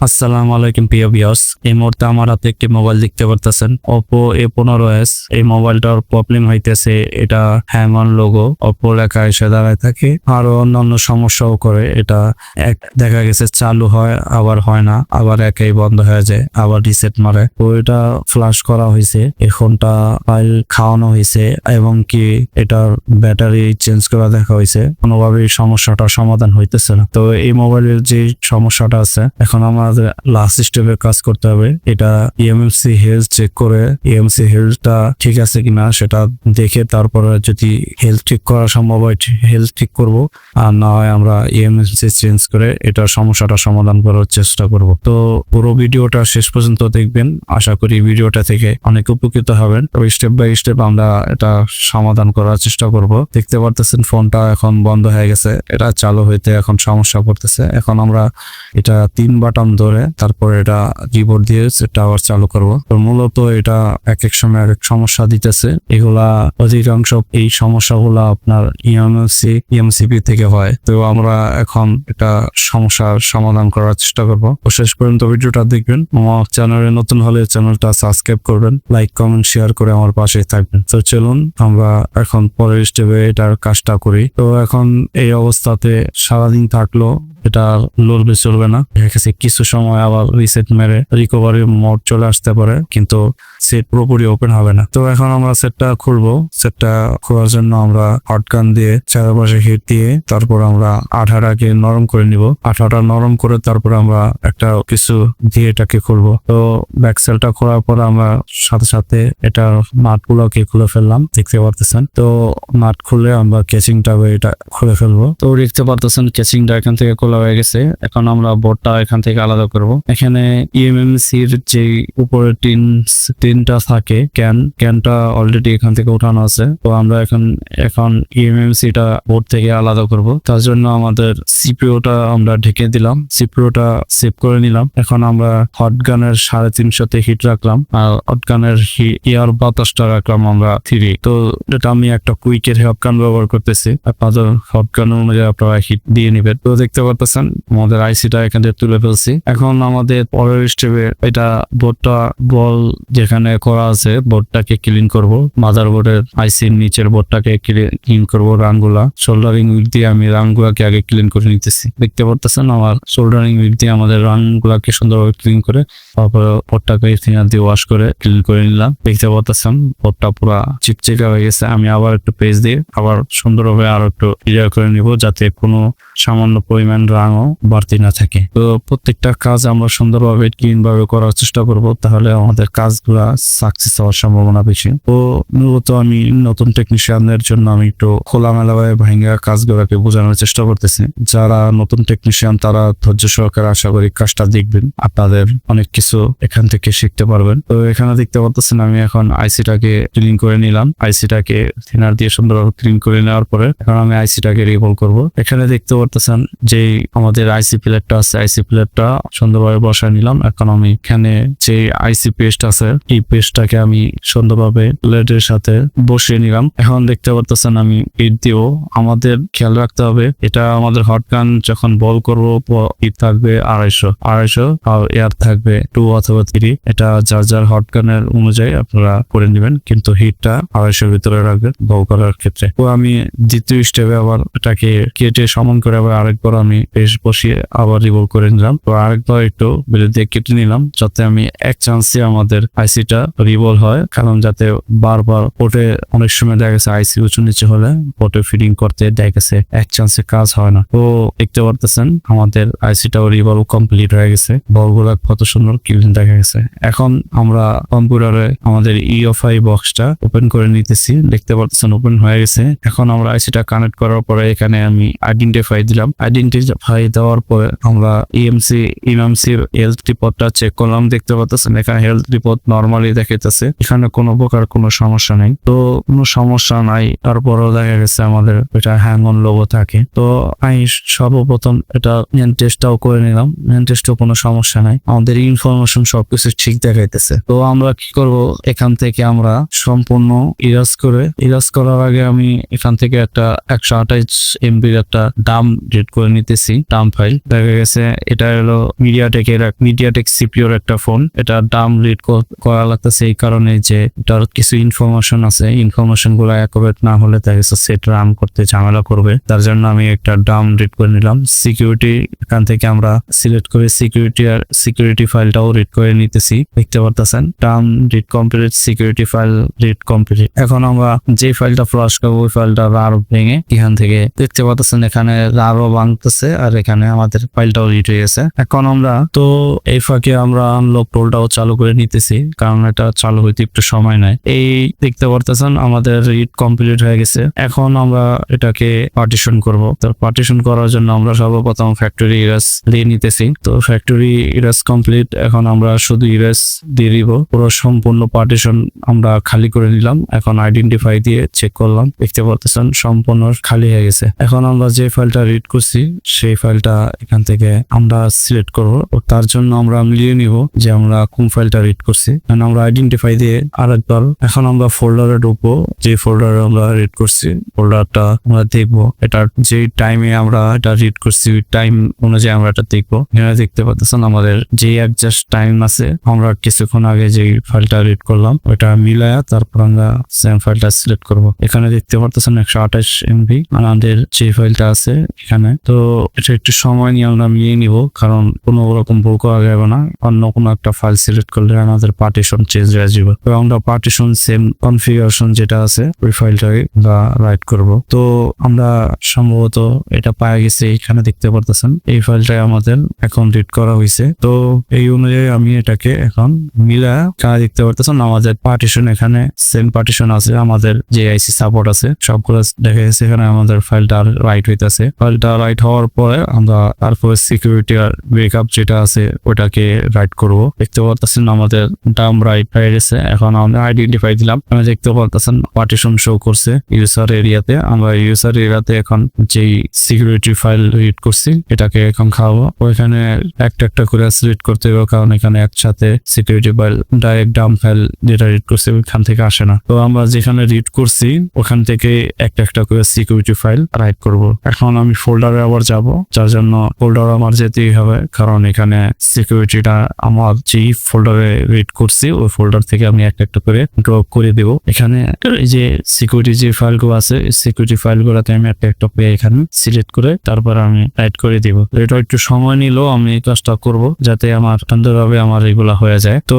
আসসালামু আলাইকুম প্রিয় ভিউয়ার্স, এই মুহূর্তে আমার হাতে একটি মোবাইল দেখতে পারতেছেন Oppo A15s। এই মোবাইলটার প্রবলেম হইতেছে, এটা হ্যাং অন লোগো Oppo লেখা এসে দাঁড়ায় থাকে, আরো অন্যান্য সমস্যাও করে। এটা দেখা গেছে চালু হয় আবার হয় না, আবার একাই বন্ধ হয়ে যায়, আবার রিসেট মারে। তো এটা ফ্লাশ করা হয়েছে, এখনটা ফাইল খাওয়ানো হয়েছে এবং কি এটার ব্যাটারি চেঞ্জ করা দেখা হয়েছে, কোনোভাবেই সমস্যাটা সমাধান হইতেছে না। তো এই মোবাইলের যে সমস্যাটা আছে, এখন আমাদের লাস্ট স্টেপে কাজ করতে হবে। এটা ইএমসি হেলথ চেক করে ইএমসি হেলথটা ঠিক আছে কিনা সেটা দেখে তারপরে যদি হেলথ ঠিক করা সম্ভব হয় হেলথ ঠিক করব, আর না হয় আমরা ইএমসি চেঞ্জ করে এটার সমস্যাটা সমাধান করার চেষ্টা করব। তো পুরো ভিডিওটা শেষ পর্যন্ত দেখবেন, আশা করি ভিডিওটা থেকে অনেক উপকৃত হবেন। তো স্টেপ বাই স্টেপ আমরা এটা সমাধান করার চেষ্টা করব। দেখতে পারতেছেন ফোনটা এখন বন্ধ হয়ে গেছে, এটা চালু হইতে এখন সমস্যা করতেছে। এখন আমরা এটা 3 বাটন ধরে তারপর এটা কিবোর্ড দিয়ে সেটা আবার চালু করব। তো মূলত এটা এক এক সময় এক এক সমস্যা দিতেছে, এগুলা অধিকাংশ এই সমস্যাগুলা আপনার ইএমসিপি থেকে হয়। তো আমরা এখন এটা সমস্যার সমাধান করার চেষ্টা করব। তো শেষ পর্যন্ত ভিডিওটা দেখবেন। আমার চ্যানেলে নতুন হলে চ্যানেলটা সাবস্ক্রাইব করবেন, লাইক কমেন্ট শেয়ার করে আমার পাশে থাকবেন। তো চলুন আমরা এখন পরের স্টেপে এটার কাজটা করি। তো এখন এই অবস্থাতে সারাদিন থাকলো এটা লড়বে চলবে না, কিছু সময় আবার রিসেট মেরে রিকভারি মোড চলে আসতে পারে, কিন্তু সেট পুরোপুরি ওপেন হবে না। তো এখন আমরা সেটটা খুলবো। সেটটা খোলার জন্য আমরা হটগান দিয়ে চারপাশে হিট দিয়ে তারপর আমরা আঠাটাকে নরম করে নিব। আঠাটা নরম করে তারপর আমরা একটা কিছু দিয়ে এটাকে খুলবো। তো ব্যাকসেলটা খোলার পর আমরা সাথে সাথে এটা নাটগুলোকে খুলে ফেললাম, দেখতে পারতেছেন। তো নাট খুলে আমরা কেচিংটা এটা খুলে ফেলবো। তো দেখতে পারতেছেন কেচিংটা এখান থেকে খোলা হয়ে গেছে। এখন আমরা বোর্ডটা এখান থেকে আলাদা করব। এখানে ইএমএমসির যে উপরে টিনটা থাকে, ক্যানটা অলরেডি এখান থেকে উঠানো আছে। তো আমরা এখন ইএমএমসিটা বোর্ড থেকে আলাদা করব। তার জন্য আমাদের সিপিইউটা আমরা ঢেকে দিলাম, সিপিইউটা সেভ করে নিলাম। এখন আমরা হটগানের 350-তে হিট রাখলাম, আর হটগানের এয়ার বাতাসটা রাখলাম আমরা 3। তো এটা আমি একটা কুইকের হটগান ব্যবহার করতেছি, আপনাদের হটগান অনুযায়ী আপনারা হিট দিয়ে নিবেন। তো দেখতে পারতেছেন আমাদের আইসিটা এখান থেকে তুলে ফেলছি। এখন আমাদের পরের স্টেপে এটা বোর্ডটা বল যেখানে করা আছে বোর্ডটাকে ক্লিন করব। মাদারবোর্ডের আইসির নিচের বোর্ডটাকে ক্লিন করব। রানগুলা সোল্ডারিং উইক দিয়ে আমি রানগুলাকে আগে ক্লিন করে নিতেছি। দেখতে পারতেছেন আমার সোল্ডারিং উইক দিয়ে আমাদের রানগুলাকে সুন্দরভাবে ক্লিন করে তারপরে বোর্ডটাকে থিনার দিয়ে ওয়াশ করে ক্লিন করে নিলাম। দেখতে পারতেছেন বোর্ডটা পুরো চিকচিকা হয়ে গেছে। আমি আবার একটু পেজ দিয়ে আবার সুন্দরভাবে আরো একটু ক্লিয়ার করে নিব, যাতে কোনো সামান্য পরিমাণ রানও বাড়তি না থাকে। তো প্রত্যেকটা কাজ আমরা সুন্দরভাবে ক্লিন ভাবে করার চেষ্টা করব, তাহলে আমাদের কাজগুলা সাকসেস হওয়ার সম্ভাবনা বেশি। তো মূলত আমি নতুন টেকনিশিয়ানদের জন্য আমি একটু খোলামেলাভাবে ভাঙ্গা কাজগুলোকে বোঝানোর চেষ্টা করতেছি। যারা নতুন টেকনিশিয়ান তারা ধৈর্য সহকারে আশা করি কাজটা দেখবেন, আপনাদের অনেক কিছু এখান থেকে শিখতে পারবেন। তো এখানে দেখতে পাচ্ছেন আমি এখন আইসিটাকে ক্লিন করে নিলাম। আইসিটাকে থিনার দিয়ে সুন্দরভাবে ক্লিন করে নেওয়ার পরে এখন আমি আইসিটাকে রিভলভ করব। এখানে দেখতে পাচ্ছেন যে আমাদের আইসি প্লেটটা আছে, আইসি প্লেটটা সুন্দরভাবে বসায় নিলাম। এখন আমি এখানে যে আইসি পেস্ট আছে এই পেস্টটাকে আমি সুন্দরভাবে প্লেটের সাথে বসিয়ে নিলাম। এখন দেখতে পাচ্ছেন আমি হিট দিও। আমাদের খেয়াল রাখতে হবে এটা আমাদের হটগান যখন বল করবো হিট থাকবে 250 আর এয়ার থাকবে 2 অথবা 3। এটা যার হটগানের অনুযায়ী আপনারা করে নেবেন, কিন্তু হিটটা 250 ভিতরে রাখবেন বল করার ক্ষেত্রে। তো আমি দ্বিতীয় স্টেপে আবার এটাকে কেটে সমান করে আবার আরেকবার আমি পেস্ট বসিয়ে আবার রিভলভ করে নিলাম। তো আরেকবার একটু বেলে দিয়ে কেটে নিলাম, যাতে আমি এক চান্সে আমাদের আইসিটা রিভলভ হয়। কারণ যাতে বারবার পোর্টে অনেক সময় দেখা গেছে আইসি উঁচু নিচে হলে পোর্টে ফিটিং করতে দেখা গেছে এক চান্সে কাজ হয় না। তো দেখতে পারতেছেন আমাদের আইসিটাও রিভলভ কমপ্লিট হয়ে গেছে, বলগুলো কত সুন্দর ক্লিন দেখা গেছে। এখন আমরা কম্পিউটারে আমাদের ইউএফআই বক্সটা ওপেন করে নিতেছি। দেখতে পারতেছেন ওপেন হয়ে গেছে। এখন আমরা আইসিটা কানেক্ট করার পরে এখানে আমি আইডেন্টিফাই দিলাম। আইডেন্টিফাই দেওয়ার পরে আমরা ইএমসির হেলথ রিপোর্টটা চেক করলাম। দেখতে পাচ্ছেন এখানে হেলথ রিপোর্ট নরমালি দেখাইতেছে, এখানে কোনো প্রকার কোনো সমস্যা নেই। তো কোনো সমস্যা নাই, তারপরেও দেখা গেছে আমাদের এটা হ্যাং অন লোগো থাকে। তো আমি সর্বপ্রথম এটা মেন টেস্টটাও করে নিলাম। মেন টেস্টও কোনো সমস্যা নাই, আমাদের ইনফরমেশন সবকিছু ঠিক দেখাইতেছে। তো আমরা কি করব, এখান থেকে আমরা সম্পূর্ণ ইরাজ করার আগে আমি এখান থেকে একটা 128 MB একটা ডাম্প ডিলিট করে নিতেছি। ডাম্প ফাইল দেখা গেছে এটা হলো মিডিয়াটেক সিপিওর একটা ফোন। এটা দাম রিড করা লাগতেছে এই কারণে যে এটার কিছু ইনফরমেশন আছে, ইনফরমেশন গুলো অ্যাকুরেট না হলে দেখা গেছে সেট রান করতে ঝামেলা করবে। তার জন্য আমি একটা দাম রিড করে নিলাম। সিকিউরিটি এখান থেকে আমরা সিলেক্ট করে সিকিউরিটি ফাইলটাও রিড করে নিতেছি। দেখতে পারতেছেন দাম read complete, security file read complete. এখন আমরা যে ফাইলটা ফ্লাশ করবো ওই ফাইলটা রার ভেঙে এখান থেকে দেখতে পাচ্ছেন এখানে রারও ভাঙতেছে আর এখানে আমাদের ফাইলটাও রিড হয়ে গেছে। এখন আমরা তো এই ফাঁকে আমরা আনলক টোলটাও চালু করে নিতেছি, কারণ এটা চালু হইতে একটু সময় নেয়। এই দেখতে পারতেছেন আমাদের রিড কমপ্লিট হয়ে গেছে। এখন আমরা এটাকে পার্টিশন করব। তো পার্টিশন করার জন্য আমরা সর্বপ্রথম ফ্যাক্টরি ইরেজ দিয়ে নিতেছি। তো ফ্যাক্টরি ইরেজ কমপ্লিট। এখন আমরা শুধু ইরেজ দিয়ে দিব। পুরো সম্পূর্ণ পার্টিশন আমরা খালি করে নিলাম। এখন আইডেন্টিফাই দিয়ে চেক করলাম, দেখতে পারতেছেন সম্পূর্ণ খালি হয়ে গেছে। এখন আমরা যে ফাইলটা রিড করছি সেই ফাইলটা এখান থেকে আমরা সিলেক্ট করব। তার জন্য আমরা মিলিয়ে নিব যে আমরা কোন ফাইলটা রিড করছি। আমরা আইডেন্টিফাই দিয়ে আরেকবার এখন আমরা ফোল্ডারে ঢুকবো। যে ফোল্ডারে আমরা রিড করছি ফোল্ডারটা আমরা দেখবো। এটার যে টাইমে আমরা এটা রিড করছি ওই টাইম অনুযায়ী আমরা এটা দেখবো। এখানে দেখতে পাচ্ছেন আমাদের যে অ্যাডজাস্ট টাইম আছে, আমরা কিছুক্ষণ আগে যে ফাইলটা রিড করলাম ওইটা মিলায়া তারপর আমরা সেম ফাইলটা সিলেক্ট করব। এখানে দেখতে পাচ্ছেন 128 MB আমাদের যে ফাইলটা আছে এখানে। তো এটা একটু সময় নিয়ে আমরা মিলিয়ে নিব, কারণ কোনো রকম ভুল করা যাবে না। অন্য কোনো একটা ফাইল সিলেক্ট করলে আমাদের পার্টিশন চেঞ্জ হয়ে যাবে। তো আমরা পার্টিশন সেম কনফিগারেশন যেটা আছে ওই ফাইলটাকে আমরা রাইট করব। তো আমরা সম্ভবত এটা পাওয়া গেছে। এখানে দেখতে পারতেছেন এই ফাইলটাই আমাদের এখন রিড করা হয়েছে। তো এই অনুযায়ী আমি এটাকে এখন মিলা দেখতে পারতেছেন আমাদের পার্টিশন এখানে সেম পার্টিশন আছে। আমাদের যে আইসি সাপোর্ট আছে সবগুলো দেখা যাচ্ছে। এখানে আমাদের ফাইলটা রাইট হইতেছে। ফাইলটা রাইট হওয়ার পরে আমরা তারপরে সিকিউরিটি আর ব্রেকআপ যেটা আছে ওটাকে রাইট করব। দেখতে পারতেছেন আমাদের ডাম রাইট হয়ে গেছে। এখন আমরা আইডেন্টিফাই দিলাম। আমরা দেখতে পারতেছেন পার্টিশন শো করছে ইউজার এরিয়াতে। আমরা ইউজার এরিয়াতে এখন যেই সিকিউরিটি ফাইল রিড করছি এটাকে এখন খাওয়াবো। ওইখানে একটা একটা করে সিলেক্ট করতে হবে, কারণ এখানে একসাথে security file direct Dam file যেটা রিড করছি ওইখান থেকে আসে না। তো আমরা যেখানে রিড করছি ওখান থেকে একটা একটা করে সিকিউরিটি ফাইল রাইট করব। এখন আমি ফোল্ডারে আবার যাব, যার জন্য ফোল্ডার আমার যেতেই হবে, কারণ এখানে সিকিউরিটিটা আমার যেই ফোল্ডারে রিড করছি ওই ফোল্ডার থেকে আমি একটা একটা করে ড্রপ করে দেব। এখানে এই যে সিকিউরিটি যে ফাইলগুলো আছে সিকিউরিটি ফাইলগুলোতে আমি একটা একটা পেয়ে এখানে সিলেক্ট করে তারপর আমি রাইট করে দিব। এটা একটু সময় নিলেও আমি এই কাজটা করব যাতে আমার সুন্দরভাবে আমার এগুলা হয়ে যায়। তো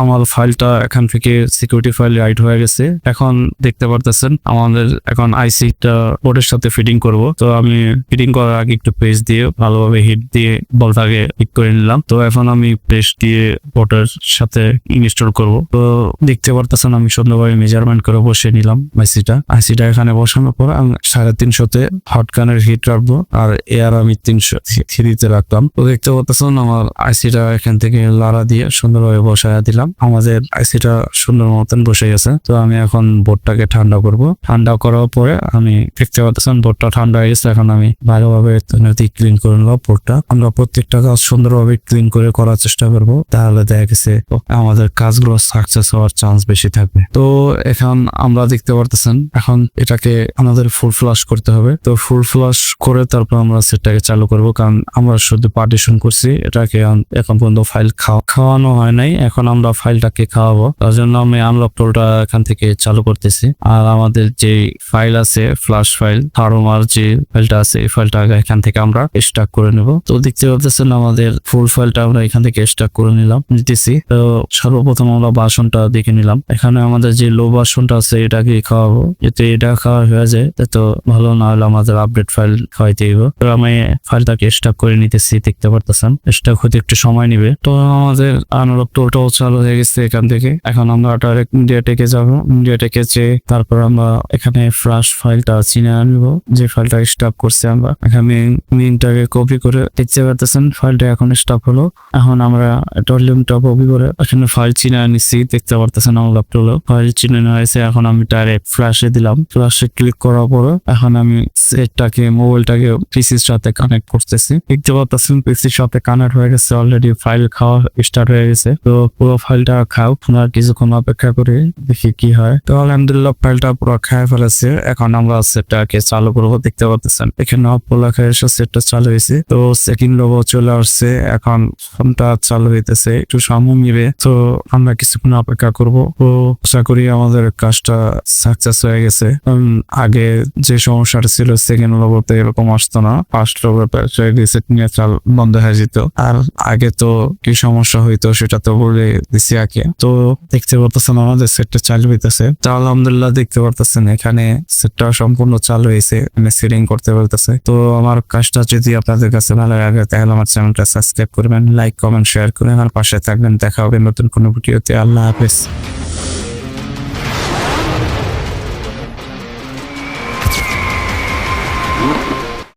আমার ফাইলটা এখান থেকে সিকিউরিটি ফাইল রাইট হয়ে গেছে। এখন দেখতে পারতেছেন আমাদের এখন আইসিটা বোর্ডের সাথে ফিটিং করব। তো আমি ফিটিং করার আগে একটু পেস্ট দিয়ে ভালোভাবে হিট দিয়ে বলটাকে ঠিক করে নিলাম। তো এখন আমি পেস্ট দিয়ে বোর্ডের সাথে ইনস্টল করব। তো দেখতে পারতেছেন আমি সুন্দরভাবে মেজারমেন্ট করে বসিয়ে নিলাম আইসিটা এখানে বসানোর পর আমি 350-তে হট গানের হিট রাখবো আর এয়ার আমি 303-তে রাখলাম। তো দেখতে পারতেছেন আমার আইসিটা এখান থেকে লাড়া দিয়ে সুন্দরভাবে বসায় দিলাম। আমাদের আইসিটা সুন্দর মতন বসে গেছে। তো আমি এখন বোর্ডটাকে ঠান্ডা করব। ঠান্ডা করার পরে আমি দেখতে পাচ্ছেন বোর্ডটা ঠান্ডা হয়ে গেছে। এখন আমি ভালোভাবে ক্লিন করে নেবো বোর্ডটা। আমরা প্রত্যেকটা কাজ সুন্দরভাবে ক্লিন করে করার চেষ্টা করবো, তাহলে দেখা গেছে আমাদের কাজগুলো সাকসেস হওয়ার চান্স বেশি থাকবে। তো এখন আমরা দেখতে পারতেছেন এখন এটাকে আমাদের ফুল ফ্লাশ করতে হবে। তো ফুল ফ্লাশ করে তারপর আমরা সেটটাকে চালু করব, কারণ আমরা শুধু পার্টিশন করছি, এটাকে এখন পর্যন্ত ফাইল খাওয়ানো হয় নাই। এখন আমরা ফাইলটাকে খাওয়াবো, তার জন্য আমি আনলক টোলটা এখান থেকে চালু করতেছি। আর আমাদের যে ফাইল আছে ফ্লাশ ফাইল থার্মার যে ফাইলটা আছে এই ফাইলটা এখান থেকে আমরা স্টাক করে নেব। তো দেখতে পাচ্ছেন আমাদের ফুল ফাইলটা আমরা এখান থেকে স্টাক করে নিতেছি। তো সর্বপ্রথম আমরা বাসনটা দেখে নিলাম। এখানে আমাদের যে লো বাসনটা আছে এটাকে খাওয়াবো, যাতে এটা খাওয়া হয়ে যায় তো ভালো, না হলে আমাদের আপডেট ফাইল খাওয়াইতে হবে। তো আমি ফাইলটাকে স্টাক করে নিতেছি। দেখতে পারতেছেন স্টাক হতে একটু সময় নিবে। তো আমাদের আনলক টোলটাও চালু হয়ে গেছে এখান থেকে। এখন আমরা ডাইরেক্ট মিডিয়াটেকে যাবো। মিডিয়াটেকে যে তারপর আমরা এখানে ফ্লাশ ফাইলটা চিনে আনবো, যে ফাইলটা স্টাক করছি আমরা। এখানে লিঙ্কটাকে কপি করে দেখতে পারতেছেন ফাইলটা এখন স্টাক হলো। এখন আমরা এটা লিঙ্কটা কপি করে এখানে ফাইল চিনে নিচ্ছি। দেখতে পারতেছেন আমার ল্যাপটপে ফাইল চিনে নেওয়া হয়েছে। এখন আমি ডাইরেক্ট ফ্ল্যাশে দিলাম। ফ্ল্যাশে ক্লিক করার পরে এখন আমি সেটটাকে মোবাইলটাকে পিসির সাথে কানেক্ট করতেছি। দেখতে পাচ্ছেন পিসির সাথে কানেক্ট হয়ে গেছে, অলরেডি ফাইল খাওয়া স্টার্ট হয়ে গেছে। তো পুরো ফাইলটা খাও, আপনার কিছুক্ষণ অপেক্ষা করে দেখি কি হয়। তো আলহামদুলিল্লাহ ফাইলটা পুরো খায় ফেলেছে। এখন আমরা সেটটাকে চালু করবো। দেখতে পাচ্ছেন এখানে অফ লেখা এসে সেটটা চালু হয়েছে। তো সেকেন্ড লোগো চলে আসছে, এখন ফোনটা চালু হইতেছে, একটু সময় নিবে। তো আমরা কিছুক্ষণ অপেক্ষা করব। তো আশা করি আমাদের কাজটা সাকসেস হয়ে গেছে। আগে যে সমস্যাটা ছিল সেকেন্ড লোগোতে এরকম আসতো না, ফার্স্ট লোগোতে রিসেট নিয়ে চাল বন্ধ হয়ে যেত। আর আগে তো কি সমস্যা হইতো সেটা তো বলে দিছি আগে। তো দেখতে পারতেছেন আমাদের সেটটা চালু হইতেছে। তো আলহামদুলিল্লাহ দেখতে পারতেছেন এখানে সেটটা সম্পূর্ণ চালু হয়েছে, সেটিং করতে পারতেছে। তো আমার কাজটা যদি আপনাদের কাছে ভালো লাগে তাহলে আমার চ্যানেলটা সাবস্ক্রাইব করবেন, লাইক কমেন্ট শেয়ার করবেন আর পাশে থাকবেন। দেখা হবে নতুন কোনো ভিডিওতে। আল্লাহ হাফেজ।